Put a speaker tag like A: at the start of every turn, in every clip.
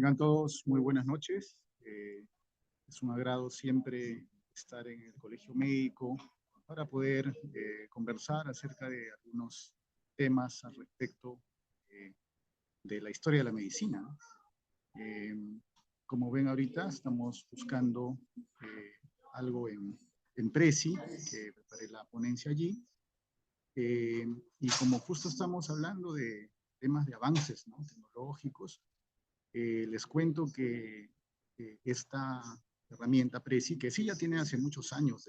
A: Tengan todos muy buenas noches. Es un agrado siempre estar en el Colegio Médico para poder conversar acerca de algunos temas al respecto de la historia de la medicina, ¿no? Eh, Como ven ahorita, estamos buscando algo en Prezi, que preparé la ponencia allí, y como justo estamos hablando de temas de avances, ¿no?, tecnológicos, les cuento que esta herramienta Prezi, que sí ya tiene hace muchos años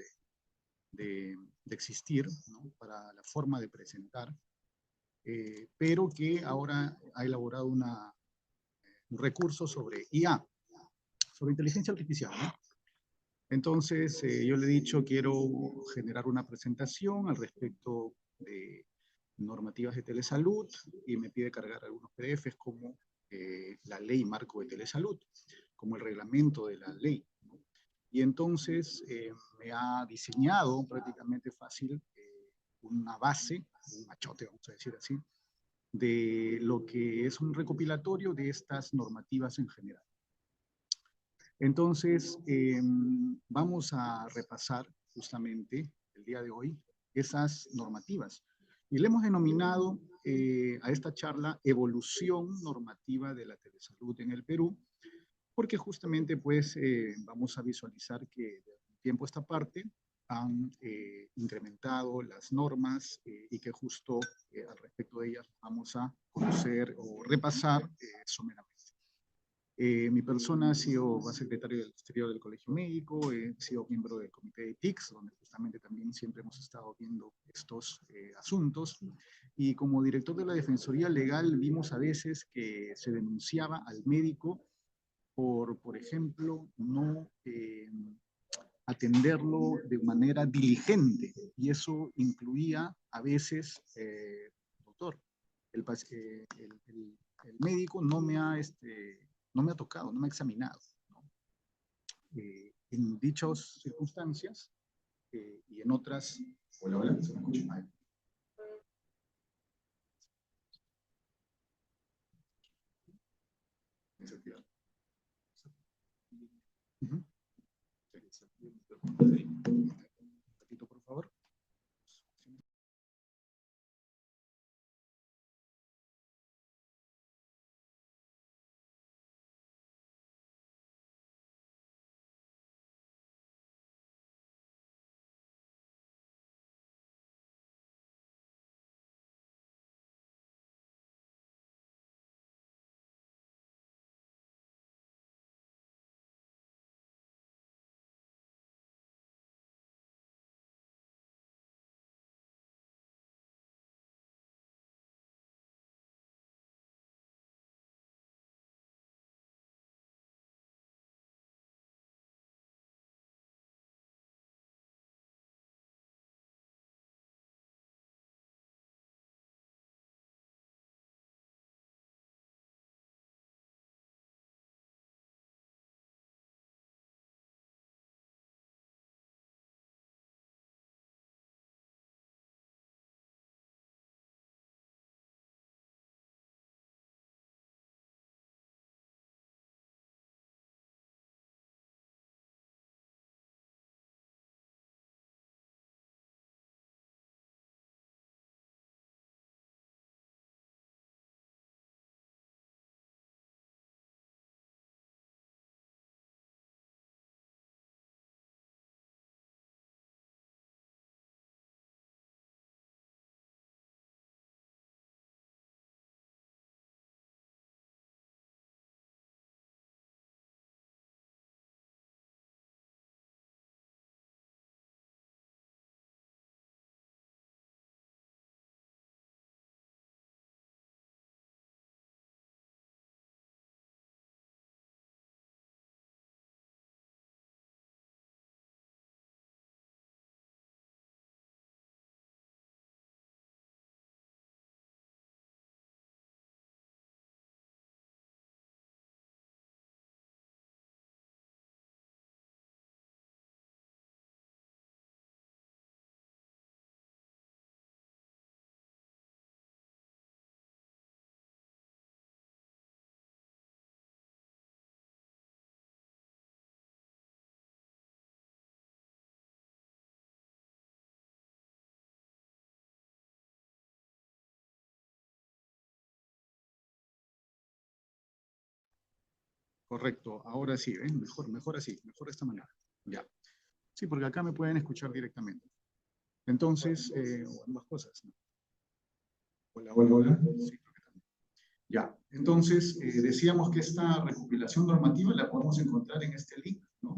A: de existir, ¿no?, para la forma de presentar, pero que ahora ha elaborado un recurso sobre IA, sobre inteligencia artificial, ¿no? Entonces, yo le he dicho, quiero generar una presentación al respecto de normativas de telesalud y me pide cargar algunos PDFs como la ley marco de telesalud, como el reglamento de la ley, ¿no? Y entonces me ha diseñado prácticamente fácil una base, un machote, vamos a decir así, de lo que es un recopilatorio de estas normativas en general. Entonces, vamos a repasar justamente el día de hoy esas normativas. Y le hemos denominado a esta charla Evolución Normativa de la Telesalud en el Perú, porque justamente pues vamos a visualizar que de un tiempo a esta parte han incrementado las normas y que justo al respecto de ellas vamos a conocer o repasar someramente. Mi persona ha sido secretario del exterior del Colegio Médico, he sido miembro del comité de TICS, donde justamente también siempre hemos estado viendo estos asuntos. Y como director de la Defensoría Legal vimos a veces que se denunciaba al médico por ejemplo, no atenderlo de manera diligente. Y eso incluía a veces, doctor, el, el médico no me ha tocado, no me ha examinado, ¿no? En dichas circunstancias y en otras... Hola, hola, ¿se me escucha? Uh -huh. Repito, por favor. Correcto, ahora sí, ¿ven? Mejor así, mejor de esta manera. Ya. Sí, porque acá me pueden escuchar directamente. Entonces, ambas cosas, ¿no? Hola, hola, hola. Sí, creo que también. Ya, entonces decíamos que esta recopilación normativa la podemos encontrar en este link, ¿no?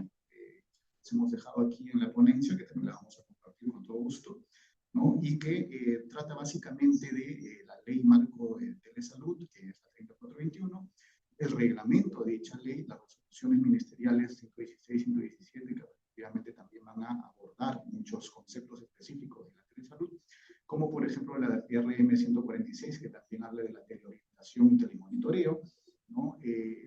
A: Hemos dejado aquí en la ponencia, que también la vamos a compartir con todo gusto, ¿no? Y que trata básicamente de la ley marco de telesalud, que es la 3421, el reglamento de dicha ley, las resoluciones ministeriales 116 y 117, que efectivamente también van a abordar muchos conceptos específicos de la telesalud, como por ejemplo la RM 146, que también habla de la teleorientación y telemonitoreo, ¿no?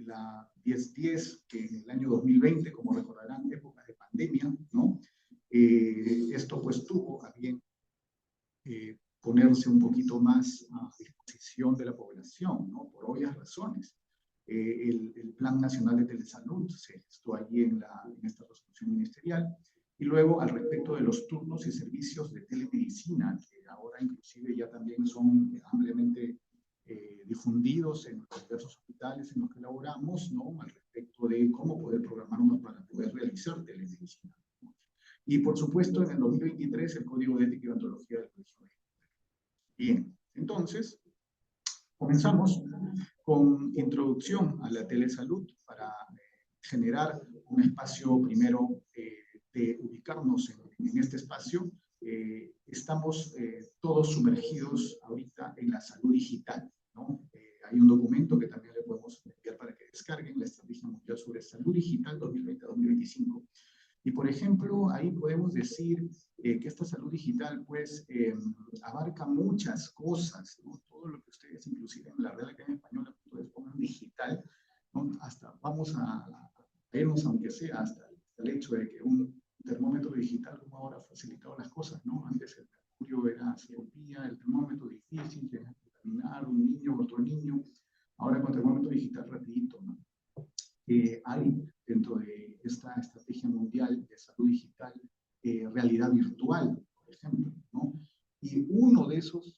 A: La 1010, que en el año 2020, como recordarán, épocas de pandemia, ¿no? Esto pues tuvo a bien ponerse un poquito más a disposición de la población, ¿no? Por obvias razones. El Plan Nacional de Telesalud se gestó allí en esta resolución ministerial, y luego al respecto de los turnos y servicios de telemedicina, que ahora inclusive ya también son ampliamente difundidos en los diversos hospitales en los que laboramos, ¿no? Al respecto de cómo poder programar uno para poder realizar telemedicina, ¿no? Y por supuesto en el 2023 el Código de Ética y Ontología del Colegio Médico. Bien, entonces comenzamos con introducción a la telesalud para generar un espacio primero de ubicarnos en este espacio. Estamos todos sumergidos ahorita en la salud digital, ¿no? Hay un documento que también le podemos enviar para que descarguen, la Estrategia Mundial sobre Salud Digital 2020-2025. Y por ejemplo, ahí podemos decir que esta salud digital pues abarca muchas cosas, ¿no? Todo lo que ustedes inclusive en la Real Academia Española ustedes pongan digital, ¿no? Hasta vamos a vernos, aunque sea hasta el hecho de que un termómetro digital como ahora ha facilitado las cosas, ¿no? Antes el mercurio era cirugía, el termómetro difícil, que examinar un niño, otro niño, ahora con termómetro digital rapidito, ¿no? Hay dentro de esta estrategia mundial de salud digital realidad virtual, por ejemplo, ¿no? Y uno de esos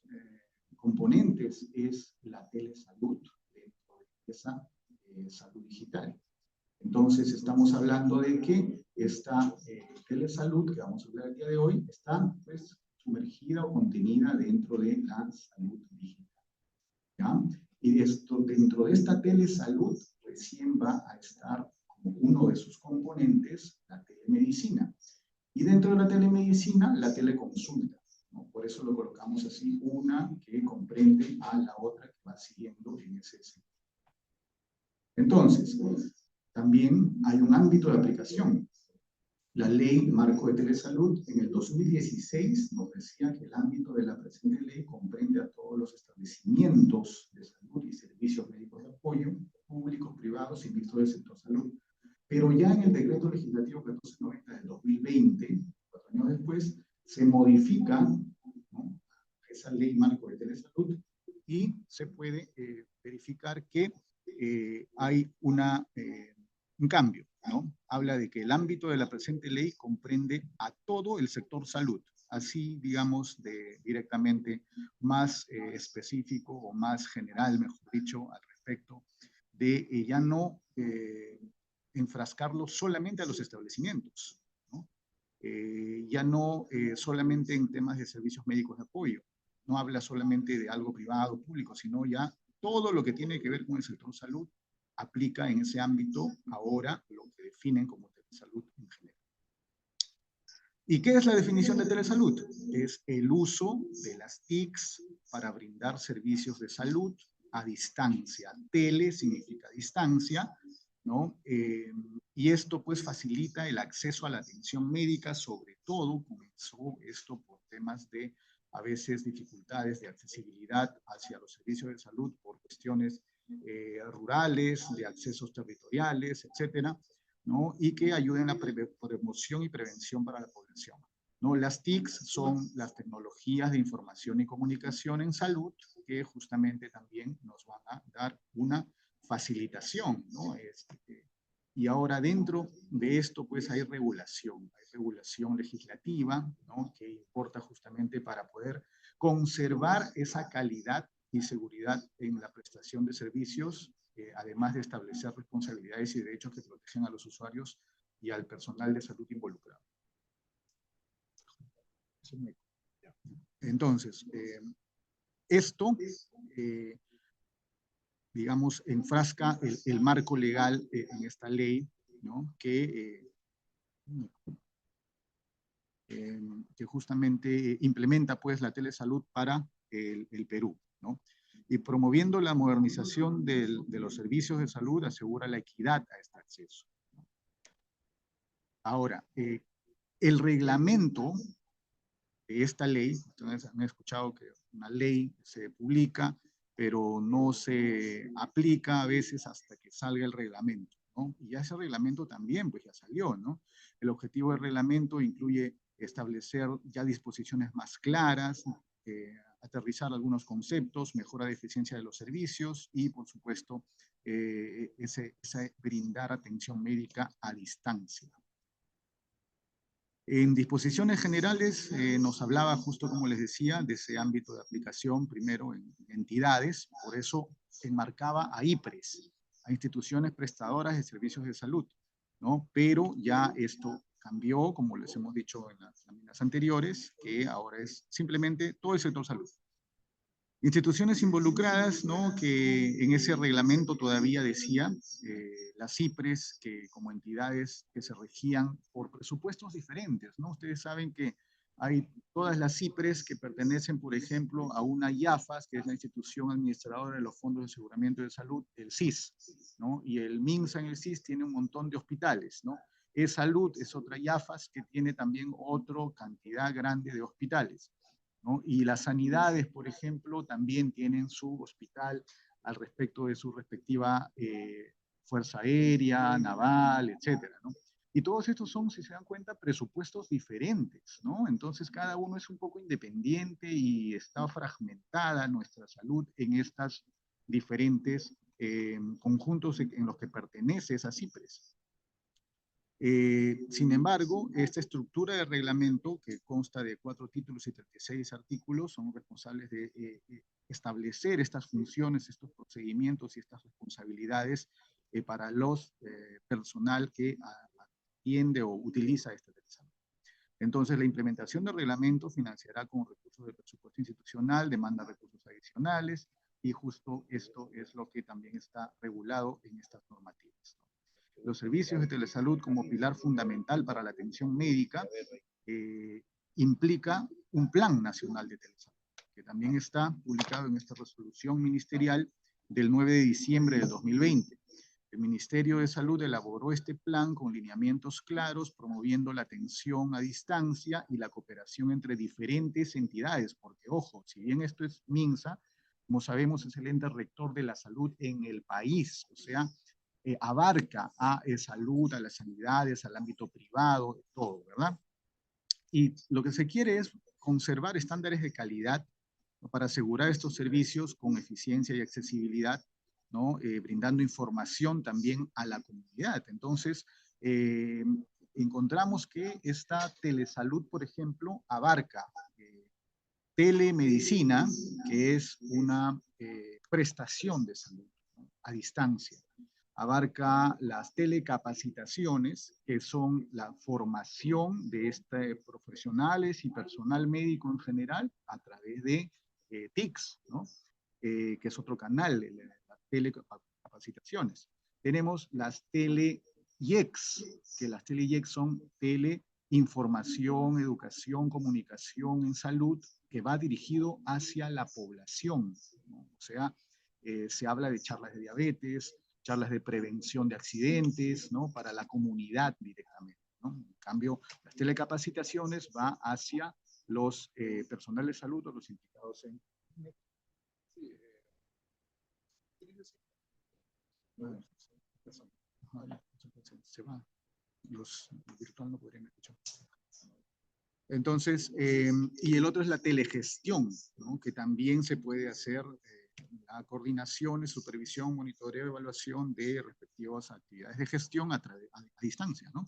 A: componentes es la telesalud dentro de esa salud digital. Entonces estamos hablando de que esta telesalud que vamos a hablar el día de hoy está pues sumergida o contenida dentro de la salud digital, ¿ya? Y dentro de esta telesalud recién va a estar como uno de sus componentes la telemedicina. Y dentro de la telemedicina, la teleconsulta, ¿no? Por eso lo colocamos así, una que comprende a la otra que va siguiendo en ese sentido. Entonces, también hay un ámbito de aplicación. La ley marco de telesalud en el 2016 nos decía que el ámbito de la presente ley comprende a todos los establecimientos de salud y servicios médicos de apoyo, públicos, privados y mixtos del sector salud. Pero ya en el decreto legislativo 1490 del 2020, 4 años después, se modifica, ¿no?, esa ley marco de telesalud y se puede verificar que hay un cambio, ¿no? Habla de que el ámbito de la presente ley comprende a todo el sector salud, así digamos directamente más específico o más general, mejor dicho, al respecto de ya no enfrascarlo solamente a los establecimientos, ¿no? Ya no solamente en temas de servicios médicos de apoyo, no habla solamente de algo privado o público, sino ya todo lo que tiene que ver con el sector salud aplica en ese ámbito ahora lo que definen como telesalud en general. ¿Y qué es la definición de telesalud? Es el uso de las TICs para brindar servicios de salud a distancia. Tele significa distancia, ¿no? Y esto pues facilita el acceso a la atención médica, sobre todo comenzó esto por temas de a veces dificultades de accesibilidad hacia los servicios de salud por cuestiones rurales, de accesos territoriales, etcétera, ¿no? Y que ayuden a la promoción y prevención para la población, ¿no? Las TICs son las tecnologías de información y comunicación en salud que justamente también nos van a dar una facilitación, ¿no? Y ahora dentro de esto pues hay regulación legislativa, ¿no?, que importa justamente para poder conservar esa calidad y seguridad en la prestación de servicios además de establecer responsabilidades y derechos que protegen a los usuarios y al personal de salud involucrado. Entonces, esto, digamos, enfrasca el marco legal en esta ley, ¿no? Que justamente implementa pues la telesalud para el Perú, ¿no? Y promoviendo la modernización de los servicios de salud asegura la equidad a este acceso. Ahora, el reglamento de esta ley, ustedes han escuchado que una ley se publica, pero no se aplica a veces hasta que salga el reglamento, ¿no? Y ya ese reglamento también, pues ya salió, ¿no? El objetivo del reglamento incluye establecer ya disposiciones más claras, aterrizar algunos conceptos, mejora de eficiencia de los servicios y, por supuesto, ese brindar atención médica a distancia. En disposiciones generales nos hablaba, justo como les decía, de ese ámbito de aplicación, primero en entidades, por eso enmarcaba a IPRES, a instituciones prestadoras de servicios de salud, ¿no? Pero ya esto cambió, como les hemos dicho en las láminas anteriores, que ahora es simplemente todo el sector salud. Instituciones involucradas, ¿no? Que en ese reglamento todavía decía, las IPRES, que como entidades que se regían por presupuestos diferentes, ¿no? Ustedes saben que hay todas las IPRES que pertenecen, por ejemplo, a una IAFAS, que es la institución administradora de los fondos de aseguramiento de salud, el SIS, ¿no? Y el MINSA en el SIS tiene un montón de hospitales, ¿no? E-Salud es otra IAFAS que tiene también otra cantidad grande de hospitales, ¿no? Y las sanidades, por ejemplo, también tienen su hospital al respecto de su respectiva fuerza aérea, naval, etcétera, ¿no? Y todos estos son, si se dan cuenta, presupuestos diferentes, ¿no? Entonces cada uno es un poco independiente y está fragmentada nuestra salud en estas diferentes conjuntos en los que pertenece esa CIPRES. Sin embargo, esta estructura de reglamento, que consta de 4 títulos y 36 artículos, son responsables de establecer estas funciones, estos procedimientos y estas responsabilidades para los personal que atiende o utiliza esta telesalud. Entonces, la implementación del reglamento financiará con recursos del presupuesto institucional, demanda recursos adicionales, y justo esto es lo que también está regulado en estas normativas. Los servicios de telesalud como pilar fundamental para la atención médica implica un plan nacional de telesalud, que también está publicado en esta resolución ministerial del 9 de diciembre del 2020. El Ministerio de Salud elaboró este plan con lineamientos claros, promoviendo la atención a distancia y la cooperación entre diferentes entidades, porque, ojo, si bien esto es MINSA, como sabemos, es el ente rector de la salud en el país, o sea, abarca a salud, a las sanidades, al ámbito privado, todo, ¿verdad? Y lo que se quiere es conservar estándares de calidad, ¿no? Para asegurar estos servicios con eficiencia y accesibilidad, ¿no? Brindando información también a la comunidad. Entonces, encontramos que esta telesalud, por ejemplo, abarca telemedicina, que es una prestación de salud, ¿no? A distancia. Abarca las telecapacitaciones, que son la formación de profesionales y personal médico en general a través de TICS, ¿no? Que es otro canal, las telecapacitaciones. Tenemos las TeleIEX, que las TeleIEX son teleinformación, educación, comunicación en salud, que va dirigido hacia la población, ¿no? O sea, se habla de charlas de diabetes, charlas de prevención de accidentes, ¿no? Para la comunidad directamente, ¿no? En cambio, las telecapacitaciones va hacia los personales de salud o los implicados en... Se va. Los virtual no podrían escuchar. Entonces, y el otro es la telegestión, ¿no? Que también se puede hacer la coordinación, supervisión, monitoreo, evaluación de respectivas actividades de gestión a distancia, ¿no?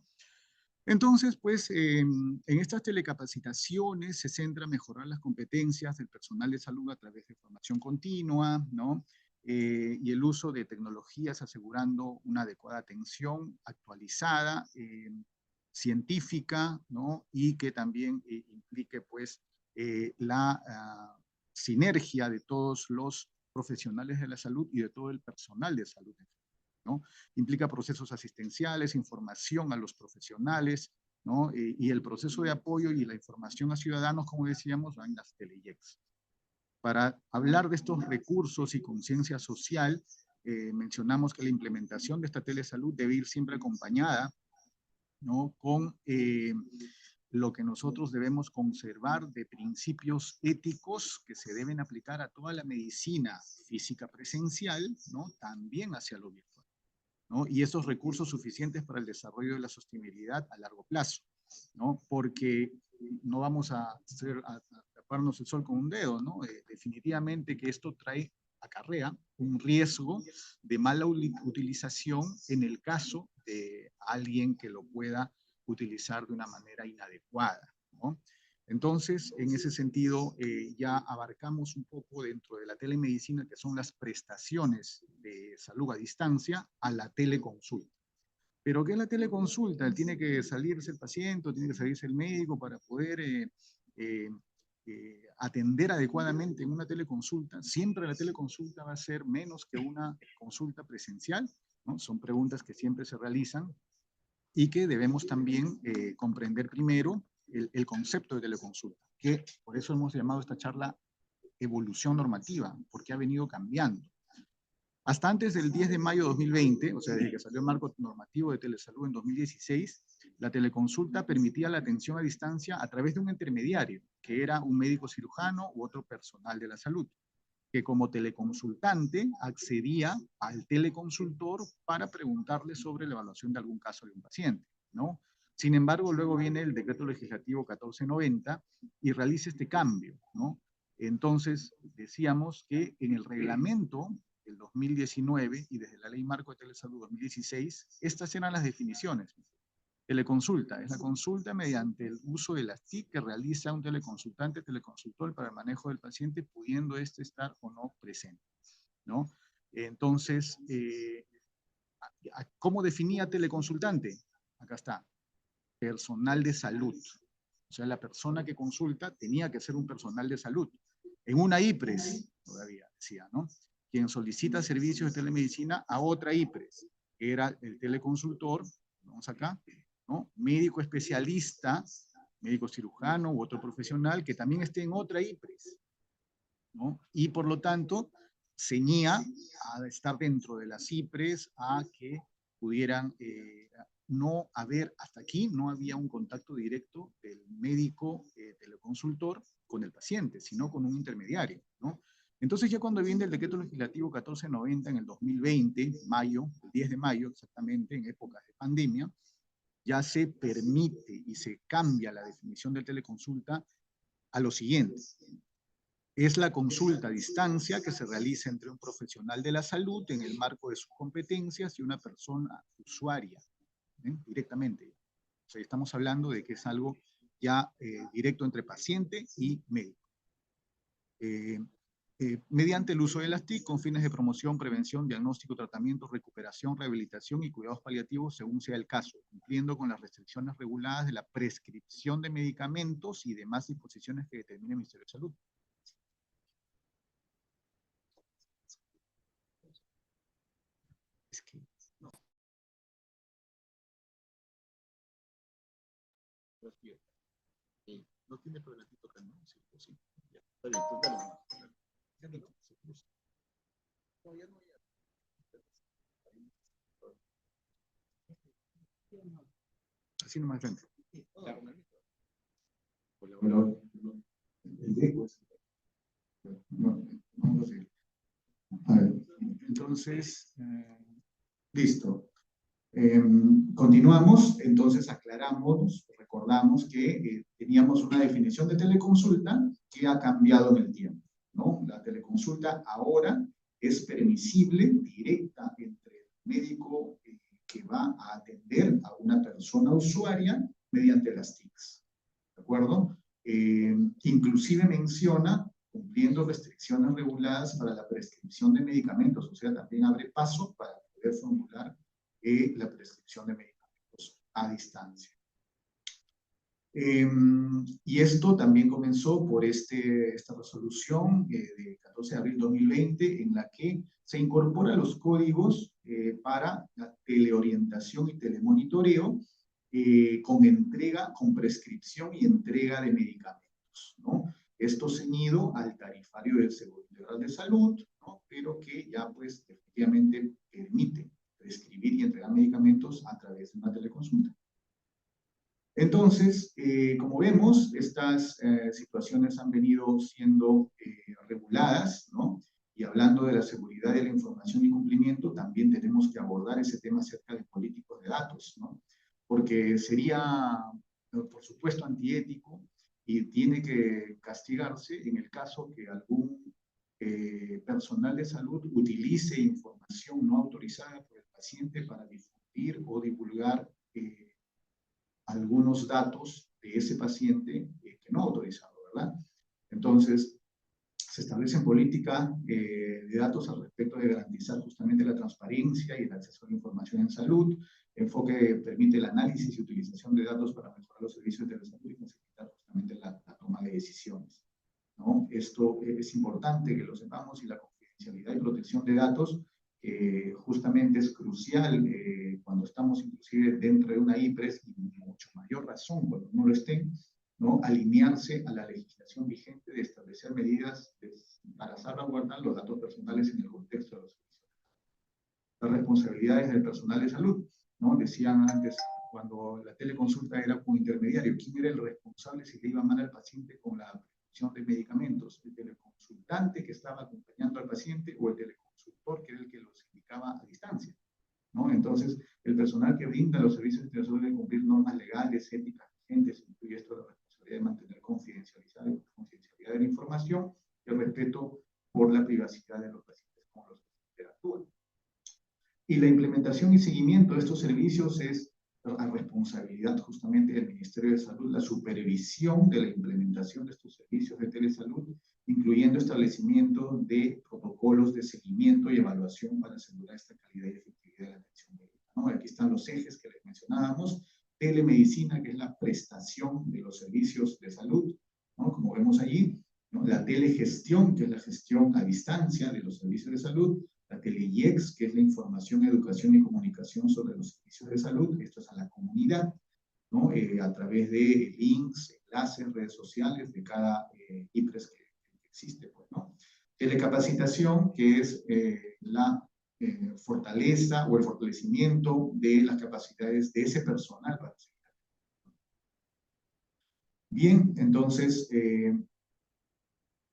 A: Entonces, pues, en estas telecapacitaciones se centra en mejorar las competencias del personal de salud a través de formación continua, ¿no? y el uso de tecnologías asegurando una adecuada atención actualizada, científica, ¿no? Y que también implique pues la sinergia de todos los profesionales de la salud y de todo el personal de salud, ¿no? Implica procesos asistenciales, información a los profesionales, ¿no? Y el proceso de apoyo y la información a ciudadanos, como decíamos, en las teleyex. Para hablar de estos recursos y conciencia social, mencionamos que la implementación de esta telesalud debe ir siempre acompañada, ¿no? Con lo que nosotros debemos conservar de principios éticos que se deben aplicar a toda la medicina física presencial, ¿no? También hacia lo virtual, ¿no? Y esos recursos suficientes para el desarrollo de la sostenibilidad a largo plazo, ¿no? Porque no vamos a taparnos el sol con un dedo, ¿no? Definitivamente que esto acarrea un riesgo de mala utilización en el caso de alguien que lo pueda utilizar de una manera inadecuada, ¿no? Entonces, en ese sentido, ya abarcamos un poco dentro de la telemedicina, que son las prestaciones de salud a distancia, a la teleconsulta. ¿Pero qué es la teleconsulta? Tiene que salirse el paciente, tiene que salirse el médico para poder atender adecuadamente en una teleconsulta. Siempre la teleconsulta va a ser menos que una consulta presencial, ¿no? Son preguntas que siempre se realizan y que debemos también comprender primero el concepto de teleconsulta, que por eso hemos llamado esta charla evolución normativa, porque ha venido cambiando. Hasta antes del 10 de mayo de 2020, o sea, desde que salió el marco normativo de telesalud en 2016, la teleconsulta permitía la atención a distancia a través de un intermediario, que era un médico cirujano u otro personal de la salud, que como teleconsultante accedía al teleconsultor para preguntarle sobre la evaluación de algún caso de un paciente, ¿no? Sin embargo, luego viene el decreto legislativo 1490 y realiza este cambio, ¿no? Entonces, decíamos que en el reglamento del 2019 y desde la Ley Marco de Telesalud 2016, estas eran las definiciones. Teleconsulta es la consulta mediante el uso de las TIC que realiza un teleconsultante, teleconsultor para el manejo del paciente, pudiendo éste estar o no presente, ¿no? Entonces, ¿cómo definía teleconsultante? Acá está, personal de salud. O sea, la persona que consulta tenía que ser un personal de salud. En una IPRES, todavía decía, ¿no? Quien solicita servicios de telemedicina a otra IPRES, que era el teleconsultor, vamos acá, ¿no? Médico especialista, médico cirujano u otro profesional que también esté en otra IPRES, ¿no? Y por lo tanto, ceñía a estar dentro de las IPRES a que pudieran no haber, hasta aquí no había un contacto directo del médico teleconsultor con el paciente, sino con un intermediario, ¿no? Entonces ya cuando viene el decreto legislativo 1490 en el 2020, mayo, el 10 de mayo exactamente, en épocas de pandemia, ya se permite y se cambia la definición de teleconsulta a lo siguiente. Es la consulta a distancia que se realiza entre un profesional de la salud en el marco de sus competencias y una persona usuaria, directamente. O sea, estamos hablando de que es algo ya directo entre paciente y médico. Mediante el uso de las TIC con fines de promoción, prevención, diagnóstico, tratamiento, recuperación, rehabilitación y cuidados paliativos según sea el caso, cumpliendo con las restricciones reguladas de la prescripción de medicamentos y demás disposiciones que determine el Ministerio de Salud. Es que no. No tiene problematito acá, ¿no? Sí, pues sí. Ya. Está bien, pues dale. Ya no, se cruza. No, ya no, ya. Así nomás frente. El eco es. No sé. A ver, entonces, listo. Continuamos, entonces aclaramos, recordamos que teníamos una definición de teleconsulta que ha cambiado en el tiempo, ¿no? La teleconsulta ahora es permisible, directa, entre el médico que va a atender a una persona usuaria mediante las TICs, ¿de acuerdo? Inclusive menciona cumpliendo restricciones reguladas para la prescripción de medicamentos, o sea, también abre paso para poder formular la prescripción de medicamentos a distancia. Y esto también comenzó por esta resolución de 14 de abril de 2020, en la que se incorpora los códigos para la teleorientación y telemonitoreo con prescripción y entrega de medicamentos, ¿no? Esto ceñido al tarifario del Seguro Integral de Salud, ¿no? Pero que ya pues efectivamente permite prescribir y entregar medicamentos a través de una teleconsulta. Entonces, como vemos, estas situaciones han venido siendo reguladas, ¿no? Y hablando de la seguridad de la información y cumplimiento, también tenemos que abordar ese tema acerca de políticos de datos, ¿no? Porque sería, por supuesto, antiético y tiene que castigarse en el caso que algún personal de salud utilice información no autorizada por el paciente para difundir o divulgar algunos datos de ese paciente que no ha autorizado, ¿verdad? Entonces, se establecen políticas de datos al respecto de garantizar justamente la transparencia y el acceso a la información en salud, enfoque que permite el análisis y utilización de datos para mejorar los servicios de salud y facilitar justamente la toma de decisiones, ¿no? Esto es importante que lo sepamos, y la confidencialidad y protección de datos justamente es crucial cuando estamos inclusive dentro de una IPRES, y mucho mayor razón cuando no lo estén, ¿no? Alinearse a la legislación vigente de establecer medidas para salvaguardar los datos personales en el contexto de los servicios. Las responsabilidades del personal de salud, ¿no? Decían antes, cuando la teleconsulta era como intermediario, ¿quién era el responsable si le iba mal al paciente con la prescripción de medicamentos? ¿El teleconsultante que estaba acompañando al paciente o el teleconsultor que era el que los indicaba a distancia, ¿no? Entonces, el personal que brinda los servicios de salud debe cumplir normas legales, éticas vigentes, incluye esto la responsabilidad de mantener confidencialidad de la información y el respeto por la privacidad de los pacientes con los que interactúan. Y la implementación y seguimiento de estos servicios es a responsabilidad justamente del Ministerio de Salud, la supervisión de la implementación de estos servicios de telesalud, incluyendo establecimiento de protocolos de seguimiento y evaluación para asegurar esta calidad y efectividad de la atención médica, ¿no? Aquí están los ejes que les mencionábamos: telemedicina, que es la prestación de los servicios de salud, ¿no? Como vemos allí, ¿no? La telegestión, que es la gestión a distancia de los servicios de salud; la TeleIEX, que es la información, educación y comunicación sobre los servicios de salud, esto es a la comunidad, ¿no? A través de links, enlaces, redes sociales de cada IPRES que existe, pues, ¿no? Telecapacitación, que es la fortaleza o el fortalecimiento de las capacidades de ese personal para seguir. Bien, entonces,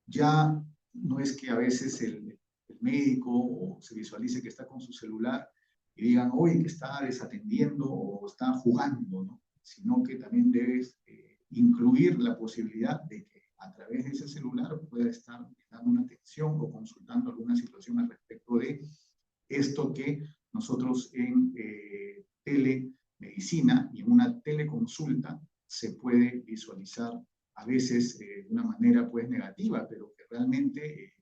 A: ya no es que a veces el médico o se visualice que está con su celular y digan, oye, que está desatendiendo o está jugando, ¿no? Sino que también debes incluir la posibilidad de que a través de ese celular pueda estar dando una atención o consultando alguna situación al respecto de esto que nosotros en telemedicina y en una teleconsulta se puede visualizar a veces de una manera pues negativa, pero que realmente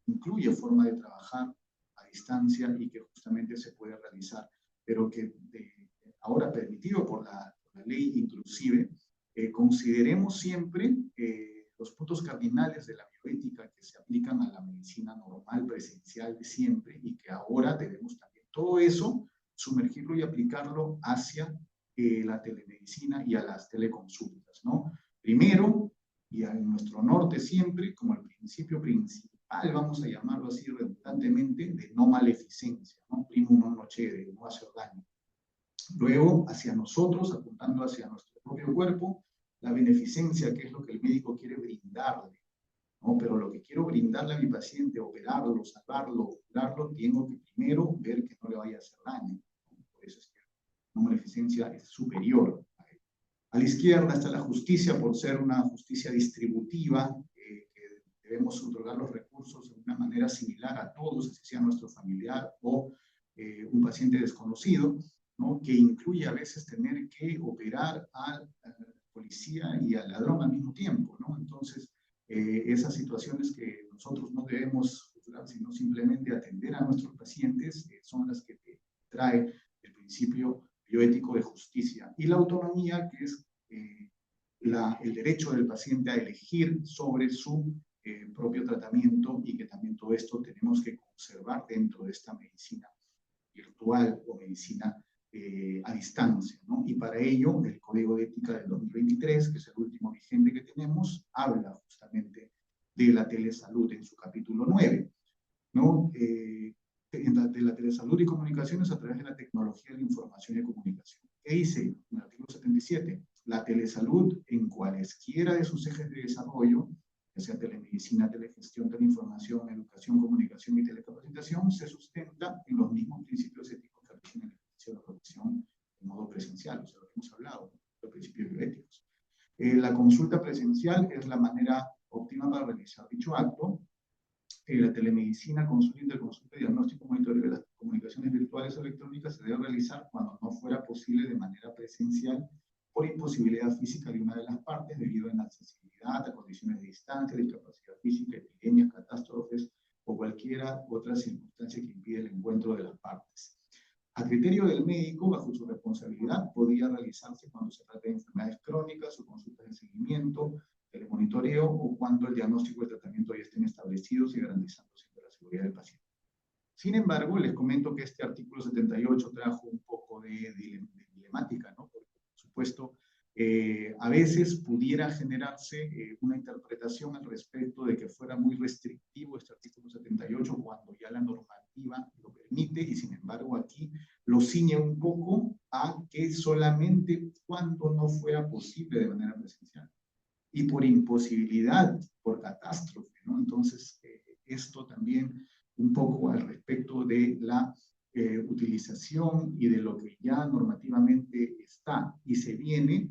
A: incluye forma de trabajar a distancia y que justamente se puede realizar, pero que ahora permitido por la ley inclusive, consideremos siempre los puntos cardinales de la bioética que se aplican a la medicina normal, presencial de siempre, y que ahora debemos también todo eso sumergirlo y aplicarlo hacia la telemedicina y a las teleconsultas, ¿no? Primero, y en nuestro norte siempre, como el principio principal, vamos a llamarlo así redundantemente, de no maleficencia, ¿no? Primum non nocere, de no hacer daño. Luego, hacia nosotros, apuntando hacia nuestro propio cuerpo, la beneficencia, que es lo que el médico quiere brindarle, ¿no? Pero lo que quiero brindarle a mi paciente, operarlo, salvarlo, curarlo, tengo que primero ver que no le vaya a hacer daño, ¿no? Por eso es que la beneficencia es superior. A la izquierda está la justicia, por ser una justicia distributiva, que debemos otorgar los recursos de una manera similar a todos, así sea nuestro familiar o un paciente desconocido, ¿no? Que incluye a veces tener que operar al policía y al ladrón al mismo tiempo, ¿no? Entonces, esas situaciones que nosotros no debemos juzgar, sino simplemente atender a nuestros pacientes, son las que trae el principio bioético de justicia. Y la autonomía, que es el derecho del paciente a elegir sobre su propio tratamiento, y que también todo esto tenemos que conservar dentro de esta medicina virtual o medicina a distancia, ¿no? Y para ello, el Código de Ética del 2023, que es el último vigente que tenemos, habla justamente de la telesalud en su capítulo 9, ¿no? De la telesalud y comunicaciones a través de la tecnología de la información y comunicación. ¿Qué dice en el artículo 77? La telesalud, en cualesquiera de sus ejes de desarrollo, ya sea telemedicina, telegestión, teleinformación, educación, comunicación y telecapacitación, se sustenta en los mismos principios éticos que rigen el ejercicio de la profesión en modo presencial, o sea, lo que hemos hablado, los principios bioéticos. La consulta presencial es la manera óptima para realizar dicho acto. La telemedicina, consulta, interconsulta, diagnóstico, monitoreo de las comunicaciones virtuales o electrónicas se debe realizar cuando no fuera posible de manera presencial por imposibilidad física de una de las partes debido a inaccesibilidad, a condiciones de distancia, discapacidad física, epidemias, catástrofes o cualquiera otra circunstancia que impide el encuentro de las partes. A criterio del médico, bajo su responsabilidad, podía realizarse cuando se trata de enfermedades crónicas o consultas de seguimiento, telemonitoreo o cuando el diagnóstico y el tratamiento ya estén establecidos y garantizando siempre la seguridad del paciente. Sin embargo, les comento que este artículo 78 trajo un poco de dilemática, ¿no? Porque, por supuesto, a veces pudiera generarse una interpretación al respecto de que fuera muy restrictivo este artículo 78 cuando ya la normativa lo permite, y sin embargo aquí lo ciñe un poco a que solamente cuando no fuera posible de manera presencial y por imposibilidad, por catástrofe, ¿no? Entonces, esto también un poco al respecto de la utilización y de lo que ya normativamente está y se viene,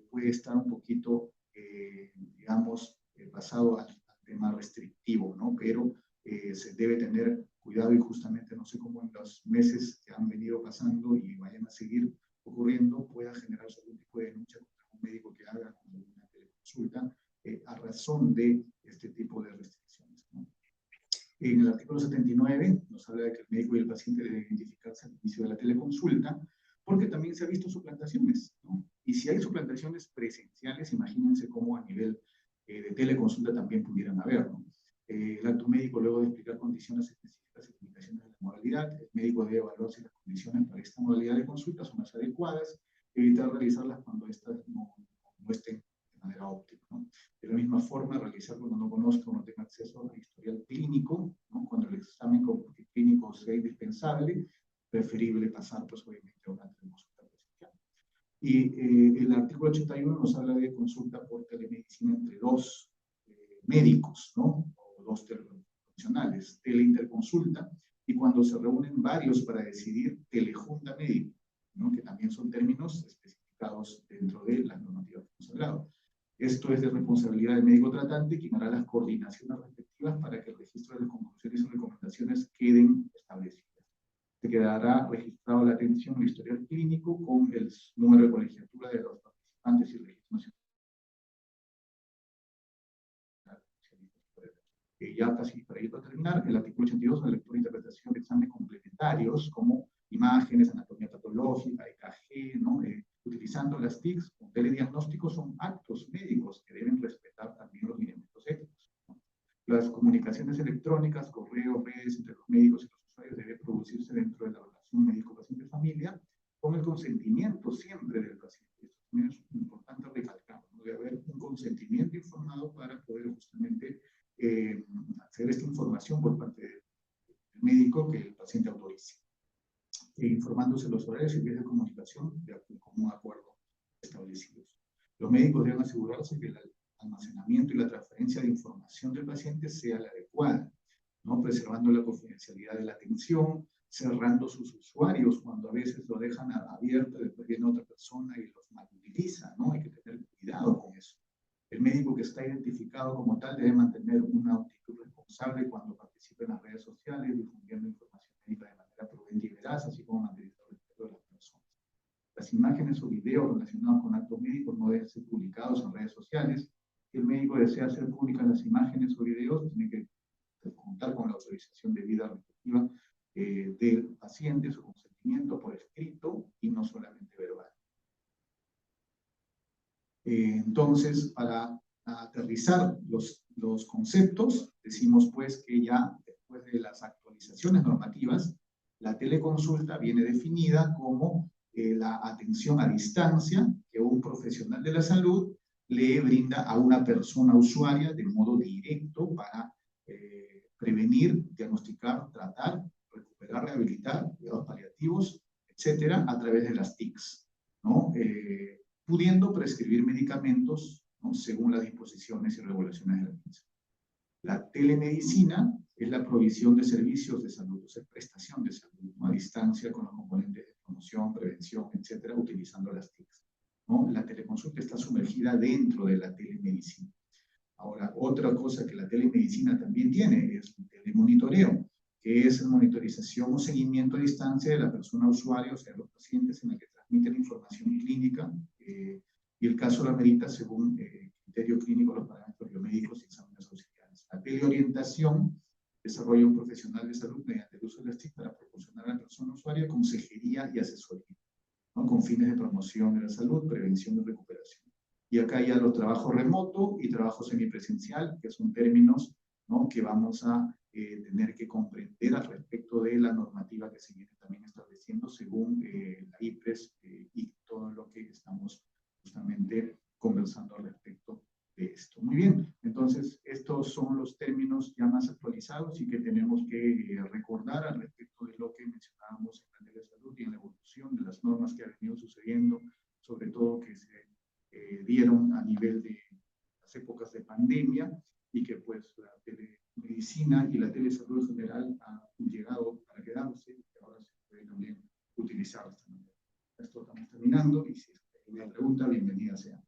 A: puede estar un poquito, digamos, basado al tema restrictivo, ¿no? Pero se debe tener cuidado y justamente no sé cómo en los meses que han venido pasando y vayan a seguir ocurriendo pueda generarse algún tipo de denuncia contra un médico que haga una teleconsulta a razón de este tipo de restricciones, ¿no? En el artículo 79 nos habla de que el médico y el paciente deben identificarse al inicio de la teleconsulta, porque también se ha visto suplantaciones, ¿no? Y si hay suplantaciones presenciales, imagínense cómo a nivel de teleconsulta también pudieran haber, ¿no? El acto médico, luego de explicar condiciones específicas y limitaciones de la modalidad, el médico debe evaluar si las condiciones para esta modalidad de consulta son las adecuadas, evitar realizarlas cuando estas no estén de manera óptima, ¿no? De la misma forma, realizar cuando no conozca o no tenga acceso al historial clínico, ¿no? Cuando el examen clínico sea indispensable, preferible pasar, pues obviamente, a una teleconsulta presencial. Y el artículo 81 nos habla de consulta por telemedicina entre dos médicos, ¿no? O dos profesionales, teleinterconsulta, y cuando se reúnen varios para decidir, telejunta médica, ¿no? Que también son términos especificados dentro de las normativas que hemos hablado. Esto es de responsabilidad del médico tratante, quien hará las coordinaciones respectivas para que el registro de las conclusiones y recomendaciones queden establecidas. Se quedará registrado la atención y el historial clínico con el número de colegiatura de los participantes y el registro nacional. Ya casi para ir a terminar, el artículo 82, la lectura e interpretación de exámenes complementarios como imágenes, anatomía patológica, EKG, ¿no? Utilizando las TICs o telediagnósticos son actos médicos que deben respetar también los lineamientos éticos, ¿no? Las comunicaciones electrónicas, correos, redes entre los médicos y los usuarios deben producirse dentro de la relación médico-paciente-familia con el consentimiento siempre del paciente. Esto también es importante recalcar, ¿no? Debe haber un consentimiento informado para poder justamente hacer esta información por parte del médico que el paciente autorice, informándose los horarios y vías de comunicación de común acuerdo establecidos. Los médicos deben asegurarse que el almacenamiento y la transferencia de información del paciente sea la adecuada, ¿no? Preservando la confidencialidad de la atención, cerrando sus usuarios cuando a veces lo dejan abierto, después viene otra persona y los malutiliza, ¿no? Hay que tener cuidado con eso. El médico que está identificado como tal debe mantener una actitud responsable cuando participe en las redes sociales, difundiendo información médica de manera prudente y veraz, así como manteniendo el respeto de las personas. Las imágenes o videos relacionados con actos médicos no deben ser publicados en redes sociales, Si el médico desea hacer públicas las imágenes o videos, tiene que contar con la autorización debida respectiva del paciente, su consentimiento por escrito y no solamente verbal. Entonces, para aterrizar los conceptos, decimos pues que ya después de las actualizaciones normativas, la teleconsulta viene definida como la atención a distancia que un profesional de la salud le brinda a una persona usuaria de modo directo para prevenir, diagnosticar, tratar, recuperar, rehabilitar, cuidados paliativos, etcétera, a través de las TICs, ¿no? Pudiendo prescribir medicamentos, ¿no?, según las disposiciones y regulaciones de la misma. La telemedicina es la provisión de servicios de salud, o sea, prestación de salud, ¿no?, a distancia con los componentes de promoción, prevención, etcétera, utilizando las TICs, ¿no? La teleconsulta está sumergida dentro de la telemedicina. Ahora, otra cosa que la telemedicina también tiene es un telemonitoreo, que es monitorización o seguimiento a distancia de la persona usuaria, o sea, los pacientes, en la que transmiten información clínica, y el caso lo amerita según criterio clínico, los parámetros biomédicos y exámenes auxiliares. La teleorientación desarrolla un profesional de salud mediante el uso de las TIC para proporcionar a la persona usuaria consejería y asesoría, ¿no?, con fines de promoción de la salud, prevención y recuperación. Y acá ya los trabajos remoto y trabajo semipresencial, que son términos, ¿no?, que vamos a tener que comprender al respecto de la normativa que se viene también estableciendo según la IPRES y todo lo que estamos justamente conversando al respecto de esto. Muy bien, entonces estos son los términos ya más actualizados y que tenemos que recordar al respecto de lo que mencionábamos en la telesalud y en la evolución de las normas que han venido sucediendo, sobre todo que se dieron a nivel de las épocas de pandemia, y que pues la telemedicina y la telesalud en general han llegado para quedarse, y que ahora se puede también utilizar de esta manera. Esto estamos terminando, y si hay alguna pregunta, bienvenida sea.